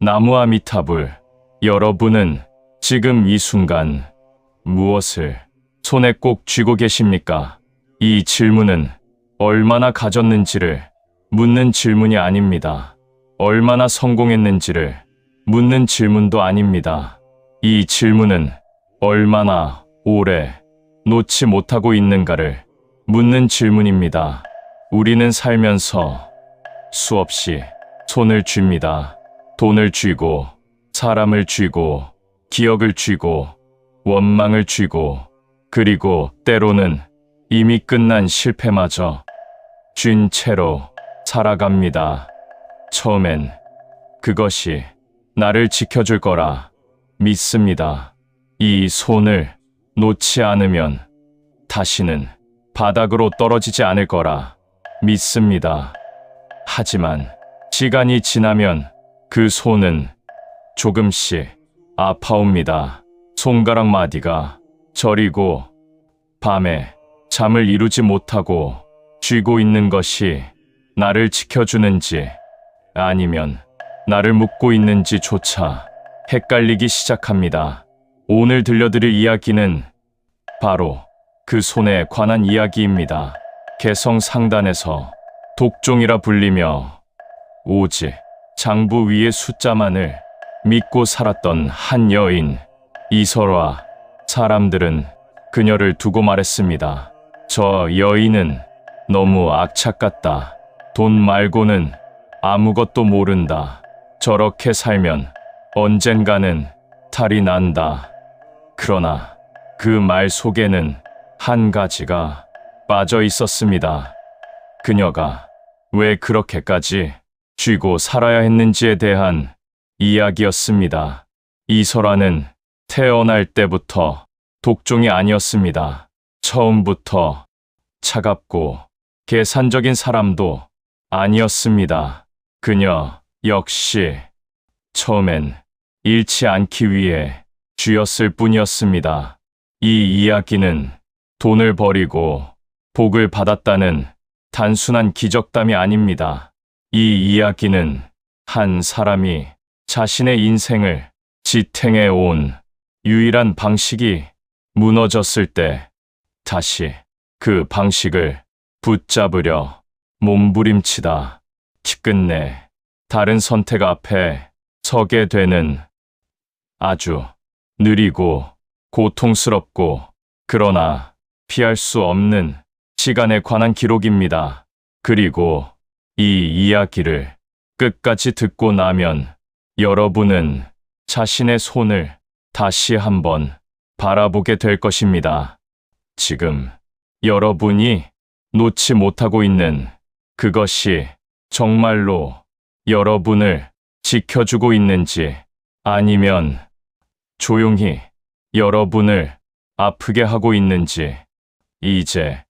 나무아미타불. 여러분은 지금 이 순간 무엇을 손에 꼭 쥐고 계십니까? 이 질문은 얼마나 가졌는지를 묻는 질문이 아닙니다. 얼마나 성공했는지를 묻는 질문도 아닙니다. 이 질문은 얼마나 오래 놓지 못하고 있는가를 묻는 질문입니다. 우리는 살면서 수없이 손을 쥡니다. 돈을 쥐고, 사람을 쥐고, 기억을 쥐고, 원망을 쥐고, 그리고 때로는 이미 끝난 실패마저 쥔 채로 살아갑니다. 처음엔 그것이 나를 지켜줄 거라 믿습니다. 이 손을 놓지 않으면 다시는 바닥으로 떨어지지 않을 거라 믿습니다. 하지만 시간이 지나면 그 손은 조금씩 아파옵니다. 손가락 마디가 저리고 밤에 잠을 이루지 못하고 쥐고 있는 것이 나를 지켜주는지 아니면 나를 묶고 있는지조차 헷갈리기 시작합니다. 오늘 들려드릴 이야기는 바로 그 손에 관한 이야기입니다. 개성 상단에서 독종이라 불리며 오직 장부 위의 숫자만을 믿고 살았던 한 여인 이설화. 사람들은 그녀를 두고 말했습니다. 저 여인은 너무 악착 같다. 돈 말고는 아무것도 모른다. 저렇게 살면 언젠가는 탈이 난다. 그러나 그 말 속에는 한 가지가 빠져 있었습니다. 그녀가 왜 그렇게까지 쥐고 살아야 했는지에 대한 이야기였습니다. 이설화는 태어날 때부터 독종이 아니었습니다. 처음부터 차갑고 계산적인 사람도 아니었습니다. 그녀 역시 처음엔 잃지 않기 위해 쥐었을 뿐이었습니다. 이 이야기는 돈을 버리고 복을 받았다는 단순한 기적담이 아닙니다. 이 이야기는 한 사람이 자신의 인생을 지탱해 온 유일한 방식이 무너졌을 때 다시 그 방식을 붙잡으려 몸부림치다 끝내 다른 선택 앞에 서게 되는 아주 느리고 고통스럽고 그러나 피할 수 없는 시간에 관한 기록입니다. 그리고 이 이야기를 끝까지 듣고 나면 여러분은 자신의 손을 다시 한번 바라보게 될 것입니다. 지금 여러분이 놓지 못하고 있는 그것이 정말로 여러분을 지켜주고 있는지 아니면 조용히 여러분을 아프게 하고 있는지 이제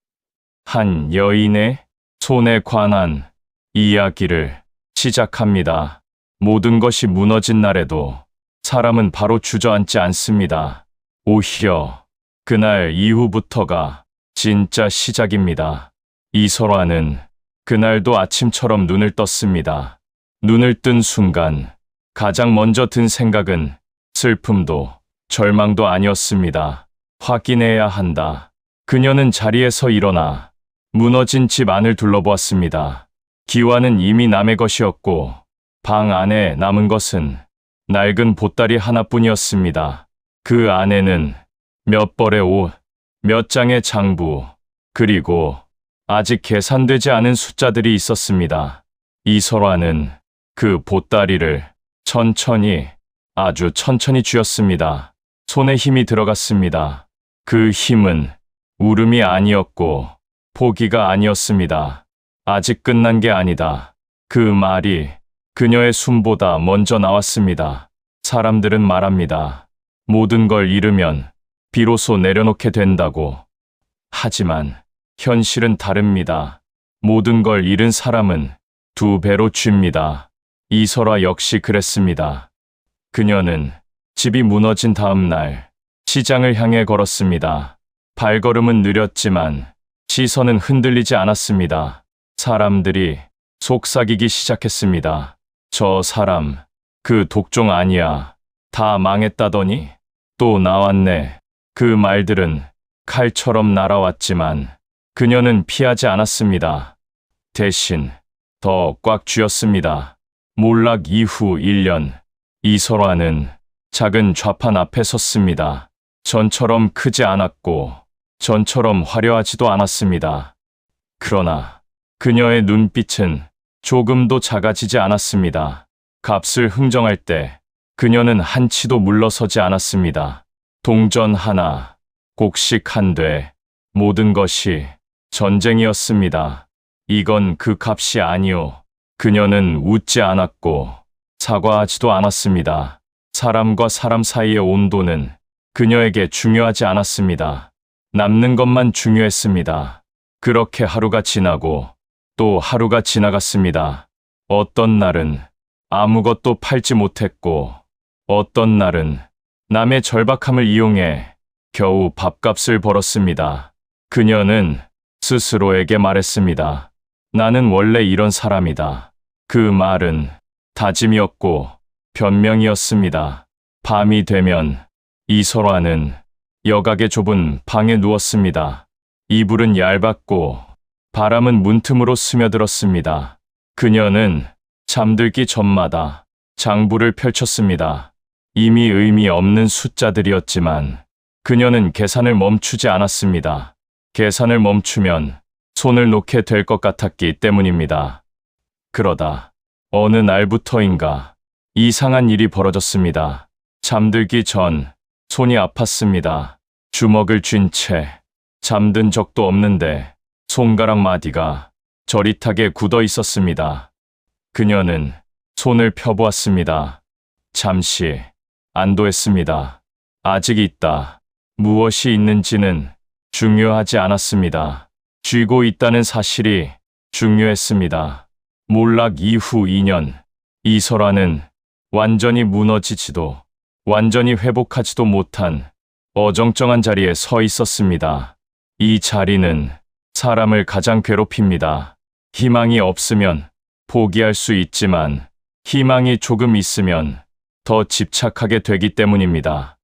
한 여인의 손에 관한 이야기를 시작합니다. 모든 것이 무너진 날에도 사람은 바로 주저앉지 않습니다. 오히려 그날 이후부터가 진짜 시작입니다. 이설화는 그날도 아침처럼 눈을 떴습니다. 눈을 뜬 순간 가장 먼저 든 생각은 슬픔도 절망도 아니었습니다. 확인해야 한다. 그녀는 자리에서 일어나 무너진 집 안을 둘러보았습니다. 기와는 이미 남의 것이었고 방 안에 남은 것은 낡은 보따리 하나뿐이었습니다. 그 안에는 몇 벌의 옷, 몇 장의 장부, 그리고 아직 계산되지 않은 숫자들이 있었습니다. 이설화는 그 보따리를 천천히, 아주 천천히 쥐었습니다. 손에 힘이 들어갔습니다. 그 힘은 울음이 아니었고 포기가 아니었습니다. 아직 끝난 게 아니다. 그 말이 그녀의 숨보다 먼저 나왔습니다. 사람들은 말합니다. 모든 걸 잃으면 비로소 내려놓게 된다고. 하지만 현실은 다릅니다. 모든 걸 잃은 사람은 2배로 쥡니다. 이설화 역시 그랬습니다. 그녀는 집이 무너진 다음 날 시장을 향해 걸었습니다. 발걸음은 느렸지만 시선은 흔들리지 않았습니다. 사람들이 속삭이기 시작했습니다. 저 사람 그 독종 아니야. 다 망했다더니 또 나왔네. 그 말들은 칼처럼 날아왔지만 그녀는 피하지 않았습니다. 대신 더 꽉 쥐었습니다. 몰락 이후 1년, 이설화는 작은 좌판 앞에 섰습니다. 전처럼 크지 않았고 전처럼 화려하지도 않았습니다. 그러나 그녀의 눈빛은 조금도 작아지지 않았습니다. 값을 흥정할 때 그녀는 한치도 물러서지 않았습니다. 동전 하나, 곡식 한 돼, 모든 것이 전쟁이었습니다. 이건 그 값이 아니오. 그녀는 웃지 않았고 사과하지도 않았습니다. 사람과 사람 사이의 온도는 그녀에게 중요하지 않았습니다. 남는 것만 중요했습니다. 그렇게 하루가 지나고 또 하루가 지나갔습니다. 어떤 날은 아무것도 팔지 못했고 어떤 날은 남의 절박함을 이용해 겨우 밥값을 벌었습니다. 그녀는 스스로에게 말했습니다. 나는 원래 이런 사람이다. 그 말은 다짐이었고 변명이었습니다. 밤이 되면 이설화는 여각의 좁은 방에 누웠습니다. 이불은 얇았고 바람은 문틈으로 스며들었습니다. 그녀는 잠들기 전마다 장부를 펼쳤습니다. 이미 의미 없는 숫자들이었지만 그녀는 계산을 멈추지 않았습니다. 계산을 멈추면 손을 놓게 될 것 같았기 때문입니다. 그러다 어느 날부터인가 이상한 일이 벌어졌습니다. 잠들기 전 손이 아팠습니다. 주먹을 쥔 채 잠든 적도 없는데 손가락 마디가 저릿하게 굳어 있었습니다. 그녀는 손을 펴보았습니다. 잠시 안도했습니다. 아직 있다. 무엇이 있는지는 중요하지 않았습니다. 쥐고 있다는 사실이 중요했습니다. 몰락 이후 2년, 이설화는 완전히 무너지지도 완전히 회복하지도 못한 어정쩡한 자리에 서 있었습니다. 이 자리는 사람을 가장 괴롭힙니다. 희망이 없으면 포기할 수 있지만 희망이 조금 있으면 더 집착하게 되기 때문입니다.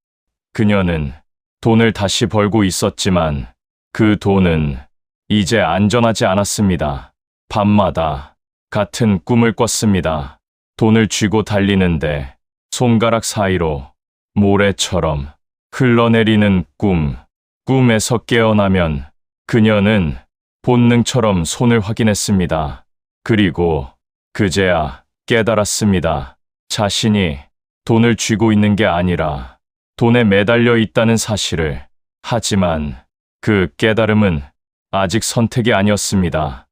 그녀는 돈을 다시 벌고 있었지만 그 돈은 이제 안전하지 않았습니다. 밤마다 같은 꿈을 꿨습니다. 돈을 쥐고 달리는데 손가락 사이로 모래처럼 흘러내리는 꿈. 꿈에서 깨어나면 그녀는 본능처럼 손을 확인했습니다. 그리고 그제야 깨달았습니다. 자신이 돈을 쥐고 있는 게 아니라 돈에 매달려 있다는 사실을. 하지만 그 깨달음은 아직 선택이 아니었습니다.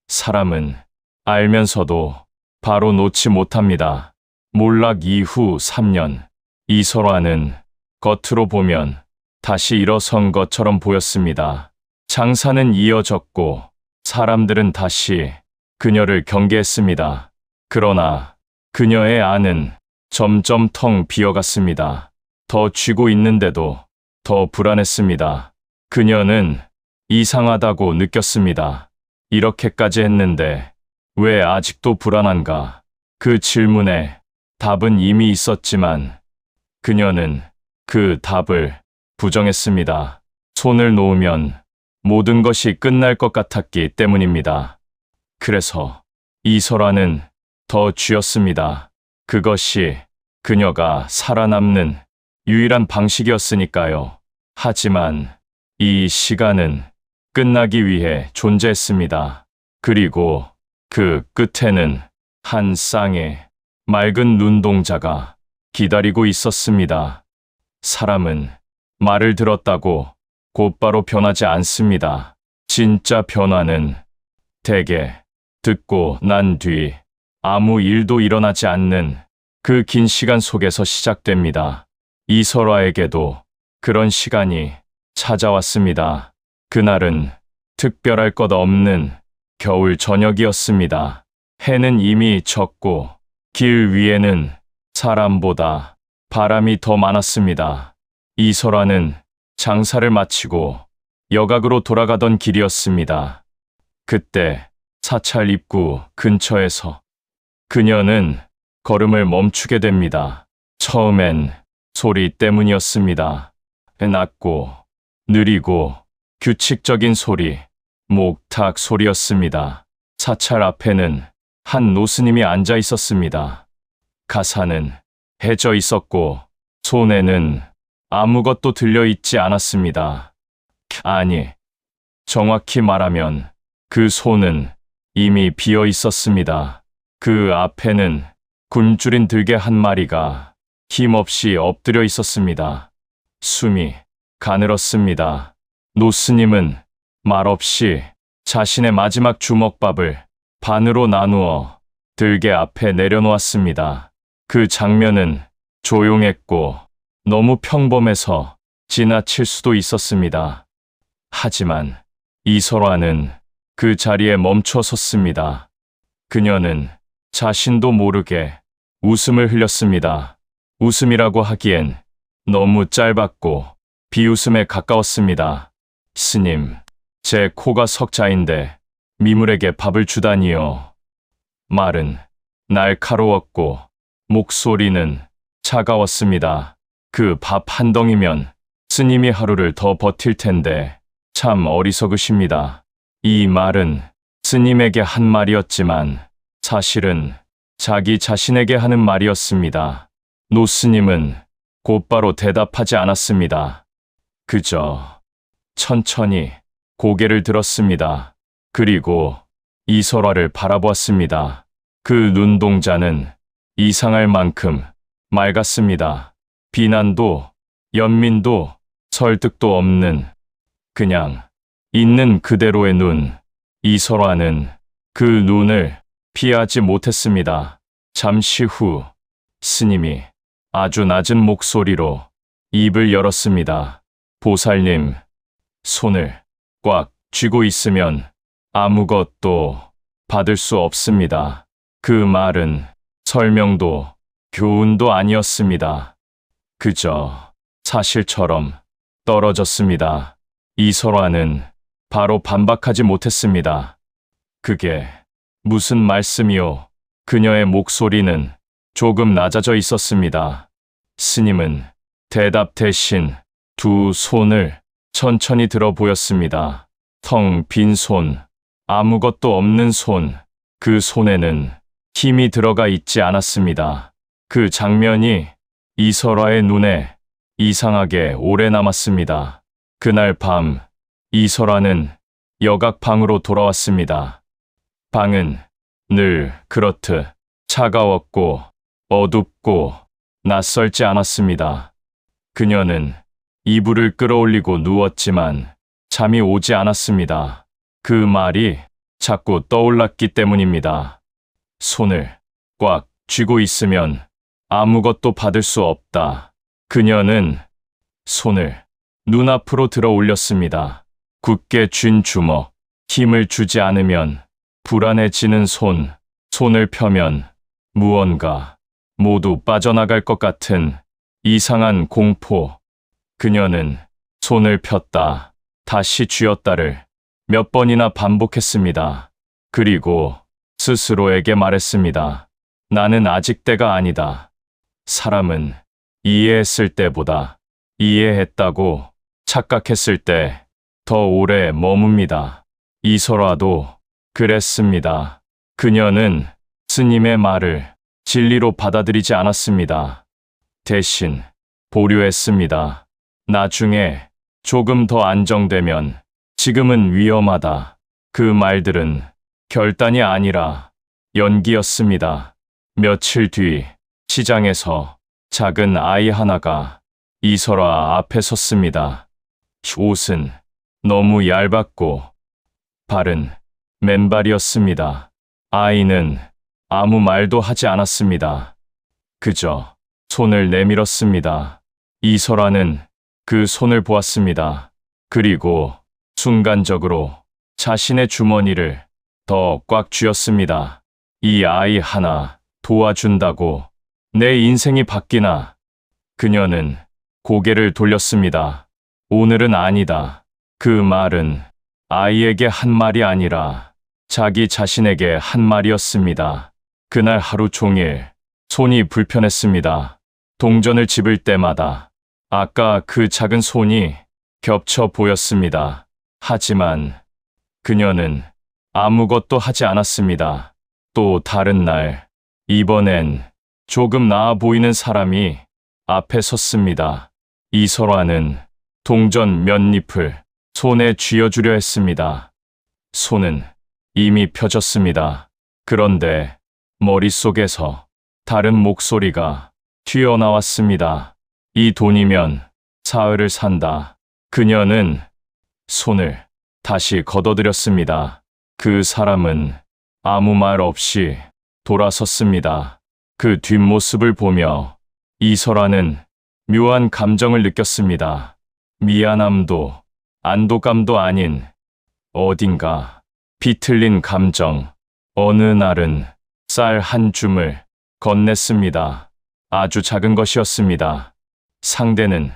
사람은 알면서도 바로 놓지 못합니다. 몰락 이후 3년, 이설화는 겉으로 보면 다시 일어선 것처럼 보였습니다. 장사는 이어졌고 사람들은 다시 그녀를 경계했습니다. 그러나 그녀의 안은 점점 텅 비어갔습니다. 더 쥐고 있는데도 더 불안했습니다. 그녀는 이상하다고 느꼈습니다. 이렇게까지 했는데 왜 아직도 불안한가? 그 질문에 답은 이미 있었지만 그녀는 그 답을 부정했습니다. 손을 놓으면 모든 것이 끝날 것 같았기 때문입니다. 그래서 이설화는 더 쥐었습니다. 그것이 그녀가 살아남는 유일한 방식이었으니까요. 하지만 이 시간은 끝나기 위해 존재했습니다. 그리고 그 끝에는 한 쌍의 맑은 눈동자가 기다리고 있었습니다. 사람은 말을 들었다고 곧바로 변하지 않습니다. 진짜 변화는 대개 듣고 난 뒤 아무 일도 일어나지 않는 그 긴 시간 속에서 시작됩니다. 이설화에게도 그런 시간이 찾아왔습니다. 그날은 특별할 것 없는 겨울 저녁이었습니다. 해는 이미 졌고 길 위에는 사람보다 바람이 더 많았습니다. 이설화는 장사를 마치고 여각으로 돌아가던 길이었습니다. 그때 사찰 입구 근처에서 그녀는 걸음을 멈추게 됩니다. 처음엔 소리 때문이었습니다. 낮고 느리고 규칙적인 소리, 목탁 소리였습니다. 사찰 앞에는 한 노스님이 앉아 있었습니다. 가사는 해져 있었고 손에는 아무것도 들려 있지 않았습니다. 아니, 정확히 말하면 그 손은 이미 비어 있었습니다. 그 앞에는 굶주린 들개 한 마리가 힘없이 엎드려 있었습니다. 숨이 가늘었습니다. 노스님은 말없이 자신의 마지막 주먹밥을 반으로 나누어 들개 앞에 내려놓았습니다. 그 장면은 조용했고 너무 평범해서 지나칠 수도 있었습니다. 하지만 이설화는 그 자리에 멈춰 섰습니다. 그녀는 자신도 모르게 웃음을 흘렸습니다. 웃음이라고 하기엔 너무 짧았고 비웃음에 가까웠습니다. 스님, 제 코가 석자인데 미물에게 밥을 주다니요. 말은 날카로웠고 목소리는 차가웠습니다. 그 밥 한 덩이면 스님이 하루를 더 버틸 텐데 참 어리석으십니다. 이 말은 스님에게 한 말이었지만 사실은 자기 자신에게 하는 말이었습니다. 노스님은 곧바로 대답하지 않았습니다. 그저 천천히 고개를 들었습니다. 그리고 이설화를 바라보았습니다. 그 눈동자는 이상할 만큼 맑았습니다. 비난도 연민도 설득도 없는 그냥 있는 그대로의 눈. 이설화는 그 눈을 피하지 못했습니다. 잠시 후 스님이 아주 낮은 목소리로 입을 열었습니다. 보살님, 손을 꽉 쥐고 있으면 아무것도 받을 수 없습니다. 그 말은 설명도 교훈도 아니었습니다. 그저 사실처럼 떨어졌습니다. 이설화는 바로 반박하지 못했습니다. 그게 무슨 말씀이요? 그녀의 목소리는 조금 낮아져 있었습니다. 스님은 대답 대신 두 손을 천천히 들어 보였습니다. 텅 빈 손, 아무것도 없는 손, 그 손에는 힘이 들어가 있지 않았습니다. 그 장면이 이설화의 눈에 이상하게 오래 남았습니다. 그날 밤, 이설화는 여각방으로 돌아왔습니다. 방은 늘 그렇듯 차가웠고 어둡고 낯설지 않았습니다. 그녀는 이불을 끌어올리고 누웠지만 잠이 오지 않았습니다. 그 말이 자꾸 떠올랐기 때문입니다. 손을 꽉 쥐고 있으면 아무것도 받을 수 없다. 그녀는 손을 눈앞으로 들어 올렸습니다. 굳게 쥔 주먹, 힘을 주지 않으면 불안해지는 손, 손을 펴면 무언가 모두 빠져나갈 것 같은 이상한 공포. 그녀는 손을 폈다, 다시 쥐었다를 몇 번이나 반복했습니다. 그리고 스스로에게 말했습니다. 나는 아직 때가 아니다. 사람은 이해했을 때보다 이해했다고 착각했을 때 더 오래 머뭅니다. 이설화도 그랬습니다. 그녀는 스님의 말을 진리로 받아들이지 않았습니다. 대신 보류했습니다. 나중에 조금 더 안정되면, 지금은 위험하다. 그 말들은 결단이 아니라 연기였습니다. 며칠 뒤 시장에서 작은 아이 하나가 이설화 앞에 섰습니다. 옷은 너무 얇았고 발은 맨발이었습니다. 아이는 아무 말도 하지 않았습니다. 그저 손을 내밀었습니다. 이설화는 그 손을 보았습니다. 그리고 순간적으로 자신의 주머니를 더 꽉 쥐었습니다. 이 아이 하나 도와준다고 내 인생이 바뀌나? 그녀는 고개를 돌렸습니다. 오늘은 아니다. 그 말은 아이에게 한 말이 아니라 자기 자신에게 한 말이었습니다. 그날 하루 종일 손이 불편했습니다. 동전을 집을 때마다 아까 그 작은 손이 겹쳐 보였습니다. 하지만 그녀는 아무것도 하지 않았습니다. 또 다른 날, 이번엔 조금 나아 보이는 사람이 앞에 섰습니다. 이설화는 동전 몇 잎을 손에 쥐어주려 했습니다. 손은 이미 펴졌습니다. 그런데 머릿속에서 다른 목소리가 튀어나왔습니다. 이 돈이면 사흘을 산다. 그녀는 손을 다시 걷어들였습니다. 그 사람은 아무 말 없이 돌아섰습니다. 그 뒷모습을 보며 이설화는 묘한 감정을 느꼈습니다. 미안함도 안도감도 아닌 어딘가 비틀린 감정. 어느 날은 쌀 한 줌을 건넸습니다. 아주 작은 것이었습니다. 상대는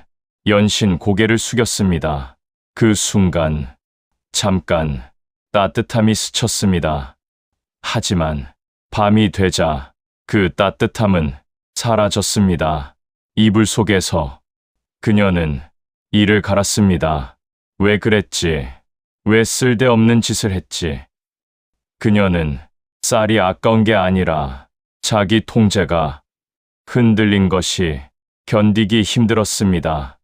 연신 고개를 숙였습니다. 그 순간 잠깐 따뜻함이 스쳤습니다. 하지만 밤이 되자 그 따뜻함은 사라졌습니다. 이불 속에서 그녀는 이를 갈았습니다. 왜 그랬지? 왜 쓸데없는 짓을 했지? 그녀는 쌀이 아까운 게 아니라 자기 통제가 흔들린 것이 견디기 힘들었습니다.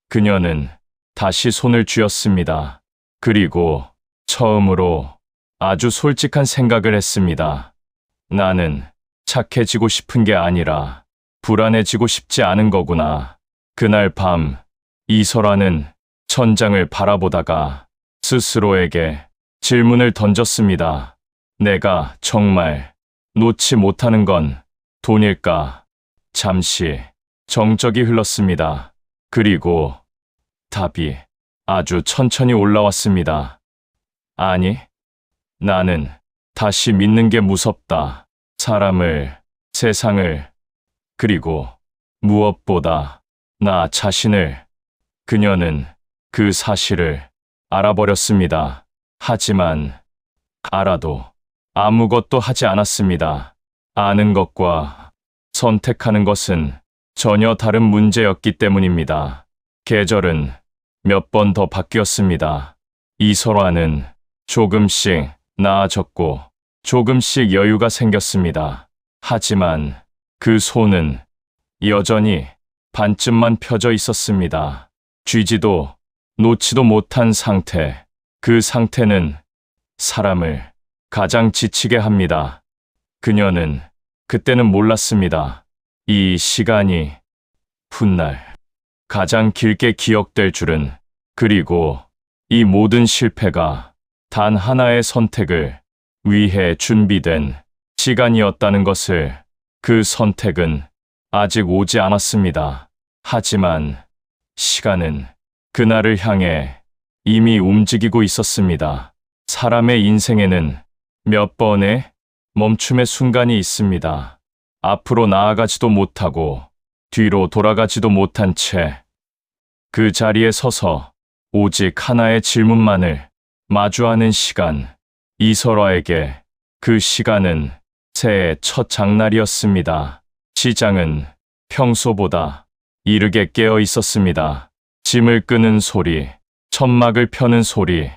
그녀는 다시 손을 쥐었습니다. 그리고 처음으로 아주 솔직한 생각을 했습니다. 나는 착해지고 싶은 게 아니라 불안해지고 싶지 않은 거구나. 그날 밤 이설화는 천장을 바라보다가 스스로에게 질문을 던졌습니다. 내가 정말 놓지 못하는 건 돈일까? 잠시 정적이 흘렀습니다. 그리고 답이 아주 천천히 올라왔습니다. 아니, 나는 다시 믿는 게 무섭다. 사람을, 세상을, 그리고 무엇보다 나 자신을. 그녀는 그 사실을 알아버렸습니다. 하지만 알아도 아무것도 하지 않았습니다. 아는 것과 선택하는 것은 전혀 다른 문제였기 때문입니다. 계절은 몇 번 더 바뀌었습니다. 이설화는 조금씩 나아졌고 조금씩 여유가 생겼습니다. 하지만 그 손은 여전히 반쯤만 펴져 있었습니다. 쥐지도 놓지도 못한 상태. 그 상태는 사람을 가장 지치게 합니다. 그녀는 그때는 몰랐습니다. 이 시간이 훗날 가장 길게 기억될 줄은. 그리고 이 모든 실패가 단 하나의 선택을 위해 준비된 시간이었다는 것을. 그 선택은 아직 오지 않았습니다. 하지만 시간은 그날을 향해 이미 움직이고 있었습니다. 사람의 인생에는 몇 번의 멈춤의 순간이 있습니다. 앞으로 나아가지도 못하고 뒤로 돌아가지도 못한 채 그 자리에 서서 오직 하나의 질문만을 마주하는 시간. 이설화에게 그 시간은 새해 첫 장날이었습니다. 시장은 평소보다 이르게 깨어 있었습니다. 짐을 끄는 소리, 천막을 펴는 소리,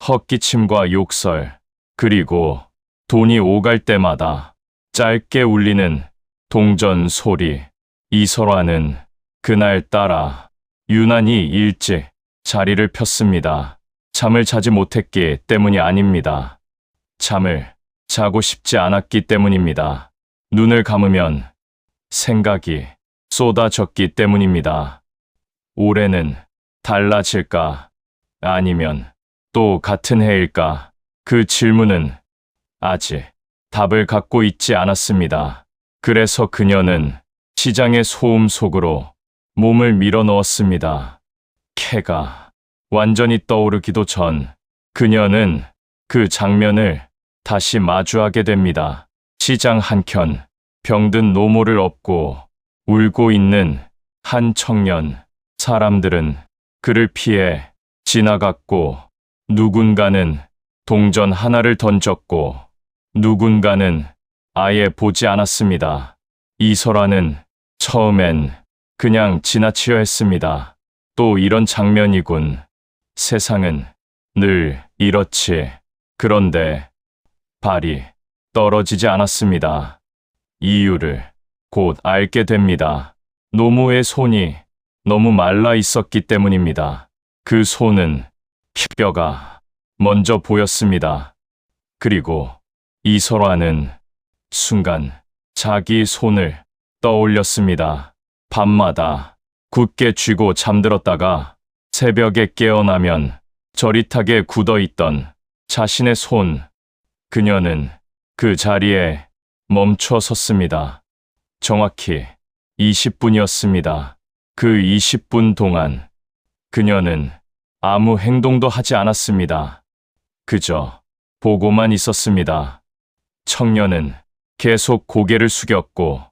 헛기침과 욕설, 그리고 돈이 오갈 때마다 짧게 울리는 동전 소리. 이설화는 그날따라 유난히 일찍 자리를 폈습니다. 잠을 자지 못했기 때문이 아닙니다. 잠을 자고 싶지 않았기 때문입니다. 눈을 감으면 생각이 쏟아졌기 때문입니다. 올해는 달라질까? 아니면 또 같은 해일까? 그 질문은 아직 답을 갖고 있지 않았습니다. 그래서 그녀는 시장의 소음 속으로 몸을 밀어 넣었습니다. 해가 완전히 떠오르기도 전 그녀는 그 장면을 다시 마주하게 됩니다. 시장 한켠 병든 노모를 업고 울고 있는 한 청년. 사람들은 그를 피해 지나갔고 누군가는 동전 하나를 던졌고 누군가는 아예 보지 않았습니다. 이설아는 처음엔 그냥 지나치려 했습니다. 또 이런 장면이군. 세상은 늘 이렇지. 그런데 발이 떨어지지 않았습니다. 이유를 곧 알게 됩니다. 노모의 손이 너무 말라 있었기 때문입니다. 그 손은 뼈가 먼저 보였습니다. 그리고 이설아는 순간 자기 손을 떠올렸습니다. 밤마다 굳게 쥐고 잠들었다가 새벽에 깨어나면 저릿하게 굳어있던 자신의 손. 그녀는 그 자리에 멈춰 섰습니다. 정확히 20분이었습니다. 그 20분 동안 그녀는 아무 행동도 하지 않았습니다. 그저 보고만 있었습니다. 청년은 계속 고개를 숙였고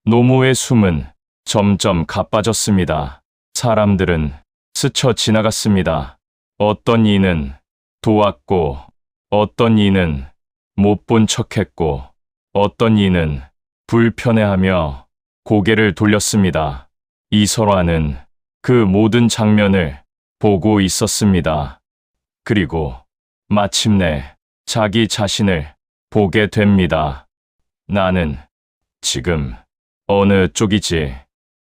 노모의 숨은 점점 가빠졌습니다. 사람들은 스쳐 지나갔습니다. 어떤 이는 도왔고, 어떤 이는 못 본 척했고, 어떤 이는 불편해하며 고개를 돌렸습니다. 이설아는 그 모든 장면을 보고 있었습니다. 그리고 마침내 자기 자신을 보게 됩니다. 나는 지금 어느 쪽이지?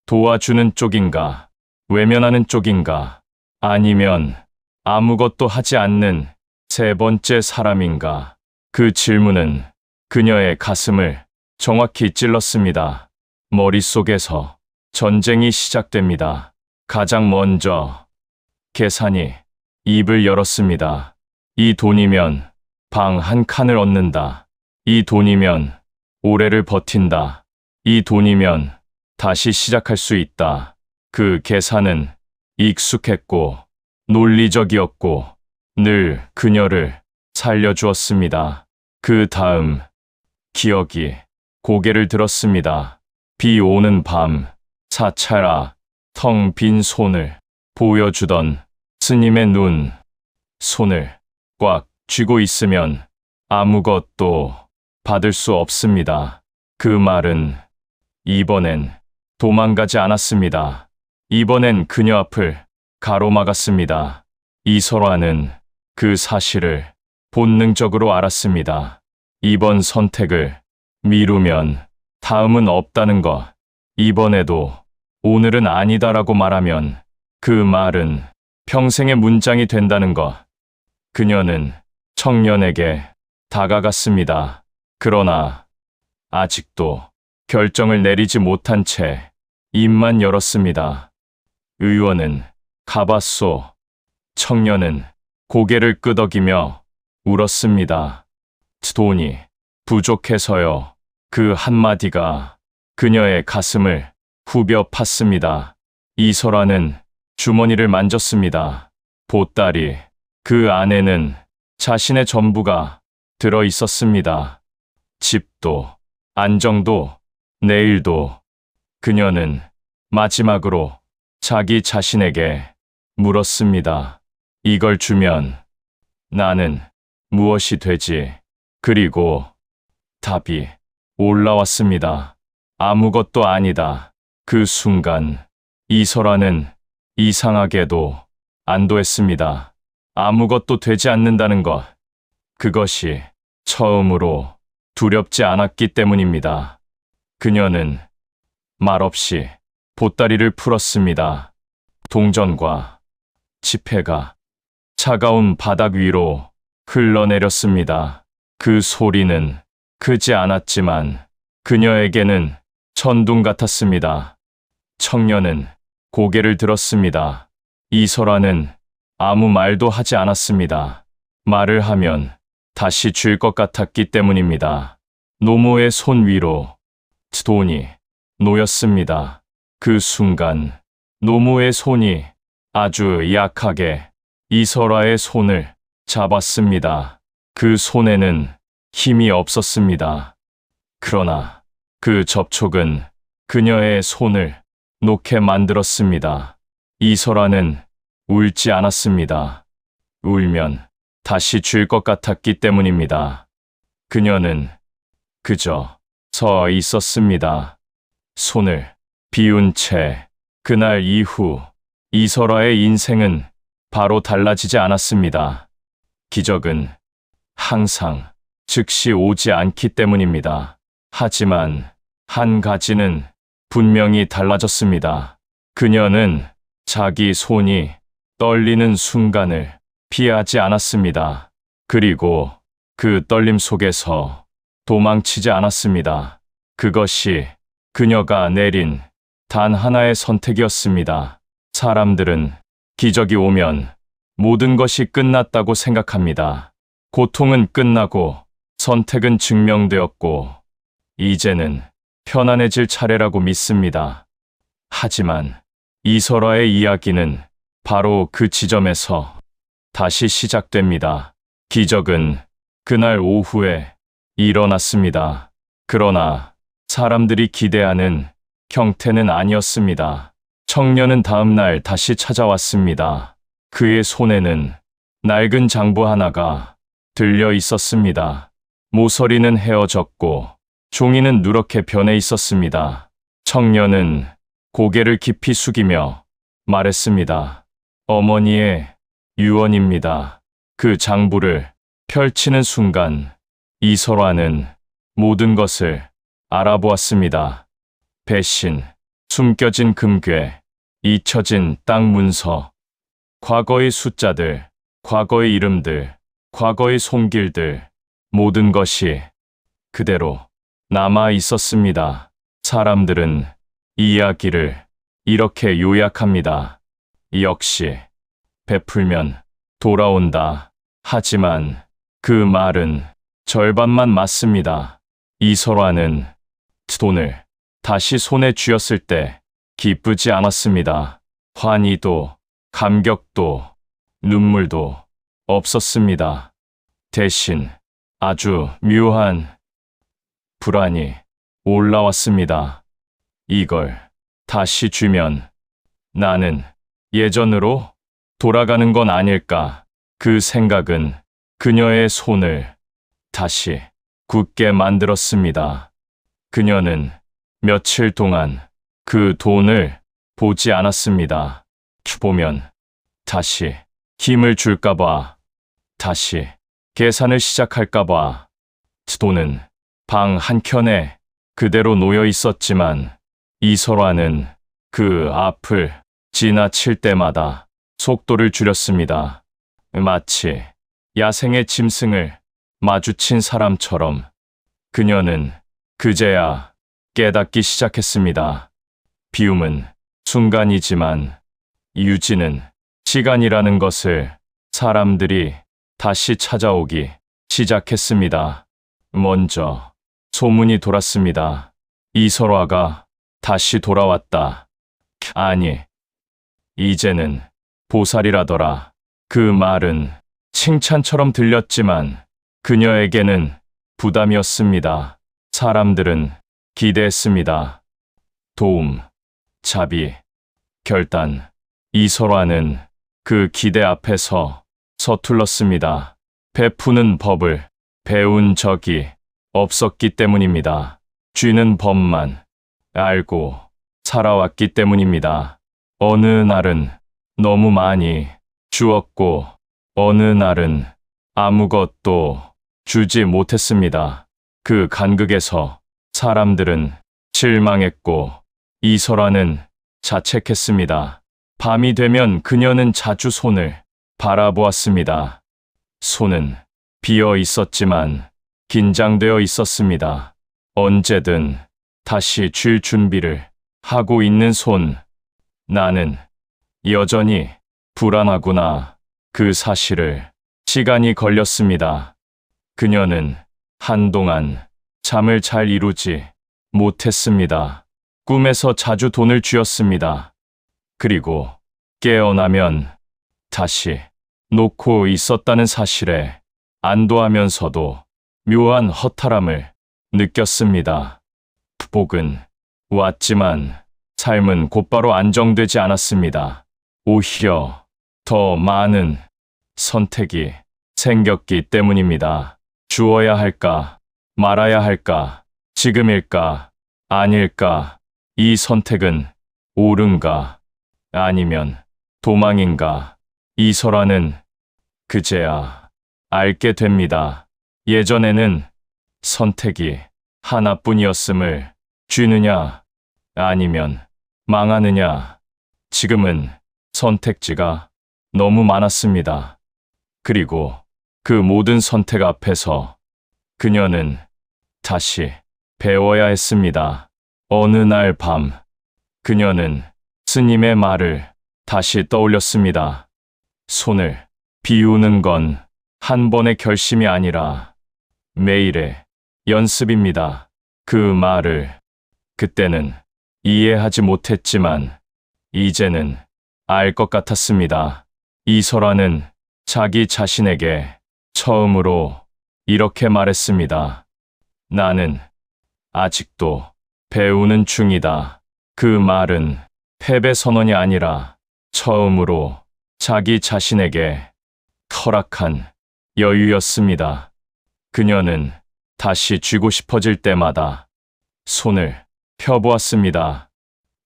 도와주는 쪽인가? 외면하는 쪽인가? 아니면 아무것도 하지 않는 세 번째 사람인가? 그 질문은 그녀의 가슴을 정확히 찔렀습니다. 머릿속에서 전쟁이 시작됩니다. 가장 먼저 계산이 입을 열었습니다. 이 돈이면 방 한 칸을 얻는다. 이 돈이면 올해를 버틴다. 이 돈이면 다시 시작할 수 있다. 그 계산은 익숙했고 논리적이었고 늘 그녀를 살려주었습니다. 그 다음 기억이 고개를 들었습니다. 비 오는 밤 사찰아 텅 빈 손을 보여주던 스님의 눈. 손을 꽉 쥐고 있으면 아무것도 받을 수 없습니다. 그 말은 이번엔 도망가지 않았습니다. 이번엔 그녀 앞을 가로막았습니다. 이설아는 그 사실을 본능적으로 알았습니다. 이번 선택을 미루면 다음은 없다는 것. 이번에도 오늘은 아니다라고 말하면 그 말은 평생의 문장이 된다는 것. 그녀는 청년에게 다가갔습니다. 그러나 아직도 결정을 내리지 못한 채 입만 열었습니다. 의원은 가봤소. 청년은 고개를 끄덕이며 울었습니다. 돈이 부족해서요. 그 한마디가 그녀의 가슴을 후벼 팠습니다. 이설아는 주머니를 만졌습니다. 보따리, 그 안에는 자신의 전부가 들어 있었습니다. 집도, 안정도, 내일도. 그녀는 마지막으로 자기 자신에게 물었습니다. 이걸 주면 나는 무엇이 되지? 그리고 답이 올라왔습니다. 아무것도 아니다. 그 순간 이설아는 이상하게도 안도했습니다. 아무것도 되지 않는다는 것. 그것이 처음으로 두렵지 않았기 때문입니다. 그녀는 말없이 보따리를 풀었습니다. 동전과 지폐가 차가운 바닥 위로 흘러내렸습니다. 그 소리는 크지 않았지만 그녀에게는 천둥 같았습니다. 청년은 고개를 들었습니다. 이설아는 아무 말도 하지 않았습니다. 말을 하면 다시 줄 것 같았기 때문입니다. 노모의 손 위로 돈이 놓였습니다. 그 순간 노모의 손이 아주 약하게 이설아의 손을 잡았습니다. 그 손에는 힘이 없었습니다. 그러나 그 접촉은 그녀의 손을 놓게 만들었습니다. 이설아는 울지 않았습니다. 울면 다시 줄 것 같았기 때문입니다. 그녀는 그저 서 있었습니다. 손을 비운 채 그날 이후 이설아의 인생은 바로 달라지지 않았습니다. 기적은 항상 즉시 오지 않기 때문입니다. 하지만 한 가지는 분명히 달라졌습니다. 그녀는 자기 손이 떨리는 순간을 피하지 않았습니다. 그리고 그 떨림 속에서 도망치지 않았습니다. 그것이 그녀가 내린 단 하나의 선택이었습니다. 사람들은 기적이 오면 모든 것이 끝났다고 생각합니다. 고통은 끝나고 선택은 증명되었고 이제는 편안해질 차례라고 믿습니다. 하지만 이설아의 이야기는 바로 그 지점에서 다시 시작됩니다. 기적은 그날 오후에 일어났습니다. 그러나 사람들이 기대하는 형태는 아니었습니다. 청년은 다음 날 다시 찾아왔습니다. 그의 손에는 낡은 장부 하나가 들려 있었습니다. 모서리는 헤어졌고 종이는 누렇게 변해 있었습니다. 청년은 고개를 깊이 숙이며 말했습니다. 어머니의 유언입니다. 그 장부를 펼치는 순간 이설아는 모든 것을 알아보았습니다. 배신, 숨겨진 금괴, 잊혀진 땅 문서, 과거의 숫자들, 과거의 이름들, 과거의 손길들, 모든 것이 그대로 남아 있었습니다. 사람들은 이야기를 이렇게 요약합니다. 역시 베풀면 돌아온다. 하지만 그 말은 절반만 맞습니다. 이설아는 돈을 다시 손에 쥐었을 때 기쁘지 않았습니다. 환희도 감격도 눈물도 없었습니다. 대신 아주 묘한 불안이 올라왔습니다. 이걸 다시 주면 나는 예전으로 돌아가는 건 아닐까. 그 생각은 그녀의 손을 다시 굳게 만들었습니다. 그녀는 며칠 동안 그 돈을 보지 않았습니다. 보면 다시 힘을 줄까봐, 다시 계산을 시작할까봐. 돈은 방 한켠에 그대로 놓여 있었지만 이설아는 그 앞을 지나칠 때마다 속도를 줄였습니다. 마치 야생의 짐승을 마주친 사람처럼 그녀는 그제야 깨닫기 시작했습니다. 비움은 순간이지만 유지는 시간이라는 것을 사람들이 다시 찾아오기 시작했습니다. 먼저 소문이 돌았습니다. 이설아가 다시 돌아왔다. 아니, 이제는 보살이라더라. 그 말은 칭찬처럼 들렸지만 그녀에게는 부담이었습니다. 사람들은 기대했습니다. 도움, 자비, 결단. 이설아는 그 기대 앞에서 서툴렀습니다. 베푸는 법을 배운 적이 없었기 때문입니다. 쥐는 법만 알고 살아왔기 때문입니다. 어느 날은 너무 많이 주었고 어느 날은 아무것도 주지 못했습니다. 그 간극에서 사람들은 실망했고 이설아는 자책했습니다. 밤이 되면 그녀는 자주 손을 바라보았습니다. 손은 비어 있었지만 긴장되어 있었습니다. 언제든 다시 줄 준비를 하고 있는 손. 나는 여전히 불안하구나. 그 사실을 시간이 걸렸습니다. 그녀는 한동안 잠을 잘 이루지 못했습니다. 꿈에서 자주 돈을 쥐었습니다. 그리고 깨어나면 다시 놓고 있었다는 사실에 안도하면서도 묘한 허탈함을 느꼈습니다. 복은 왔지만 삶은 곧바로 안정되지 않았습니다. 오히려 더 많은 선택이 생겼기 때문입니다. 주어야 할까, 말아야 할까, 지금일까, 아닐까. 이 선택은 옳은가 아니면 도망인가 이설아는 그제야 알게 됩니다. 예전에는 선택이 하나뿐이었음을 쥐느냐 아니면 망하느냐 지금은 선택지가 너무 많았습니다. 그리고 그 모든 선택 앞에서 그녀는 다시 배워야 했습니다. 어느 날 밤 그녀는 스님의 말을 다시 떠올렸습니다. 손을 비우는 건 한 번의 결심이 아니라 매일의 연습입니다. 그 말을 그때는 이해하지 못했지만 이제는 알 것 같았습니다. 이설아는 자기 자신에게 처음으로 이렇게 말했습니다. 나는 아직도 배우는 중이다. 그 말은 패배 선언이 아니라 처음으로 자기 자신에게 허락한 여유였습니다. 그녀는 다시 쥐고 싶어질 때마다 손을 펴보았습니다.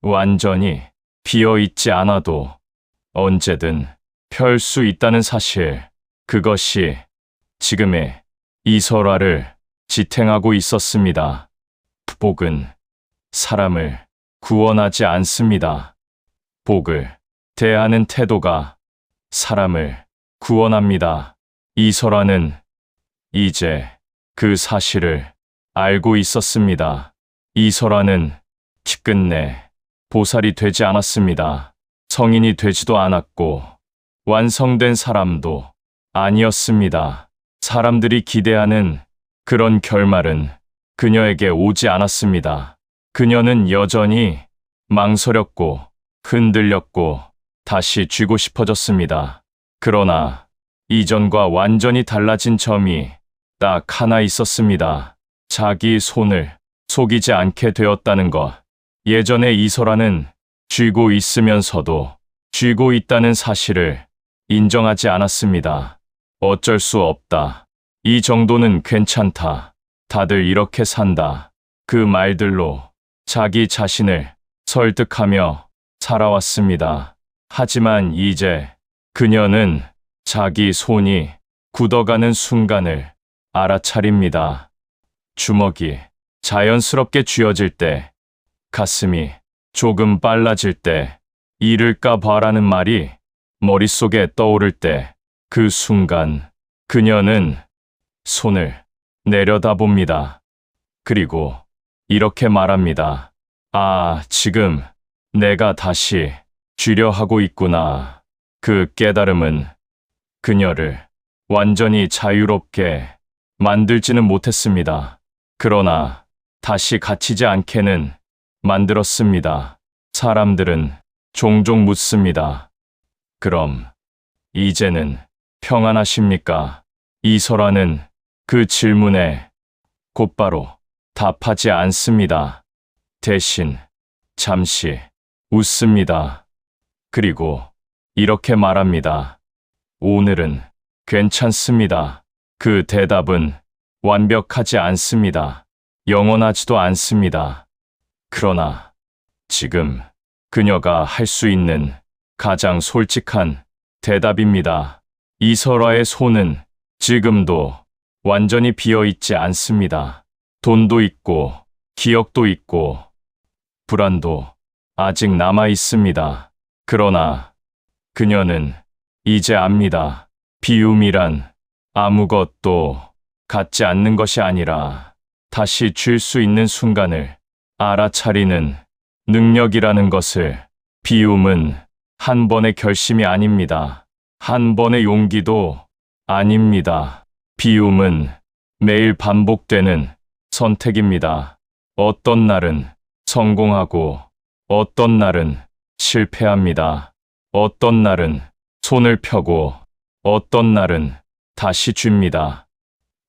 완전히 비어 있지 않아도 언제든 펼 수 있다는 사실, 그것이 지금의 이설아를 지탱하고 있었습니다. 복은 사람을 구원하지 않습니다. 복을 대하는 태도가 사람을 구원합니다. 이설아는 이제 그 사실을 알고 있었습니다. 이설아는 끝내 보살이 되지 않았습니다. 성인이 되지도 않았고 완성된 사람도 아니었습니다. 사람들이 기대하는 그런 결말은 그녀에게 오지 않았습니다. 그녀는 여전히 망설였고 흔들렸고 다시 쥐고 싶어졌습니다. 그러나 이전과 완전히 달라진 점이 딱 하나 있었습니다. 자기 손을 속이지 않게 되었다는 것. 예전에 이설아는 쥐고 있으면서도 쥐고 있다는 사실을 인정하지 않았습니다. 어쩔 수 없다. 이 정도는 괜찮다. 다들 이렇게 산다. 그 말들로 자기 자신을 설득하며 살아왔습니다. 하지만 이제 그녀는 자기 손이 굳어가는 순간을 알아차립니다. 주먹이 자연스럽게 쥐어질 때, 가슴이 조금 빨라질 때, 이를까 봐라는 말이 머릿속에 떠오를 때, 그 순간 그녀는 손을 내려다봅니다. 그리고 이렇게 말합니다. 아, 지금 내가 다시 쥐려 하고 있구나. 그 깨달음은 그녀를 완전히 자유롭게 만들지는 못했습니다. 그러나 다시 갇히지 않게는 만들었습니다. 사람들은 종종 묻습니다. 그럼 이제는 평안하십니까? 이설아는 그 질문에 곧바로 답하지 않습니다. 대신 잠시 웃습니다. 그리고 이렇게 말합니다. 오늘은 괜찮습니다. 그 대답은 완벽하지 않습니다. 영원하지도 않습니다. 그러나 지금 그녀가 할 수 있는 가장 솔직한 대답입니다. 이설아의 손은 지금도 완전히 비어 있지 않습니다. 돈도 있고, 기억도 있고, 불안도 아직 남아 있습니다. 그러나 그녀는 이제 압니다. 비움이란 아무것도 갖지 않는 것이 아니라 다시 쥘 수 있는 순간을 알아차리는 능력이라는 것을. 비움은 한 번의 결심이 아닙니다. 한 번의 용기도 아닙니다. 비움은 매일 반복되는 선택입니다. 어떤 날은 성공하고 어떤 날은 실패합니다. 어떤 날은 손을 펴고 어떤 날은 다시 쥡니다.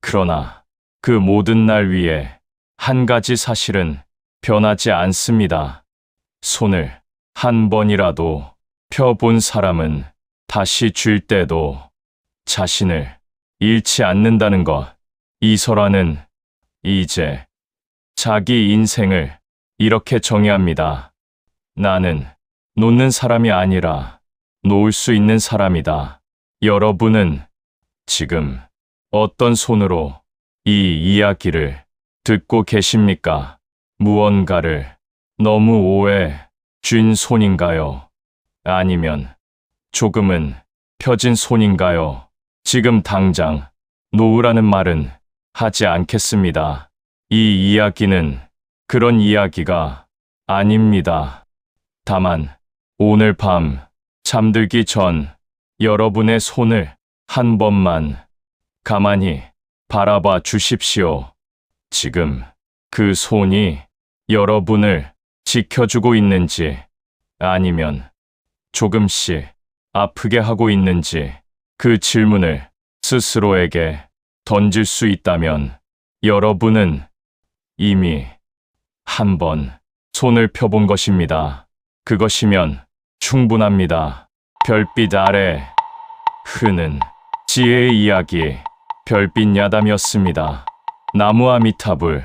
그러나 그 모든 날 위에 한 가지 사실은 변하지 않습니다. 손을 한 번이라도 펴본 사람은 다시 쥘 때도 자신을 잃지 않는다는 것. 이설아는 이제 자기 인생을 이렇게 정의합니다. 나는 놓는 사람이 아니라 놓을 수 있는 사람이다. 여러분은 지금 어떤 손으로 이 이야기를 듣고 계십니까? 무언가를 너무 오해 쥔 손인가요? 아니면 조금은 펴진 손인가요? 지금 당장 놓으라는 말은 하지 않겠습니다. 이 이야기는 그런 이야기가 아닙니다. 다만 오늘 밤 잠들기 전 여러분의 손을 한 번만 가만히 바라봐 주십시오. 지금 그 손이 여러분을 지켜주고 있는지 아니면 조금씩 아프게 하고 있는지 그 질문을 스스로에게 던질 수 있다면 여러분은 이미 한 번 손을 펴본 것입니다. 그것이면 충분합니다. 별빛 아래 흐는 지혜의 이야기 별빛 야담이었습니다. 나무아미타불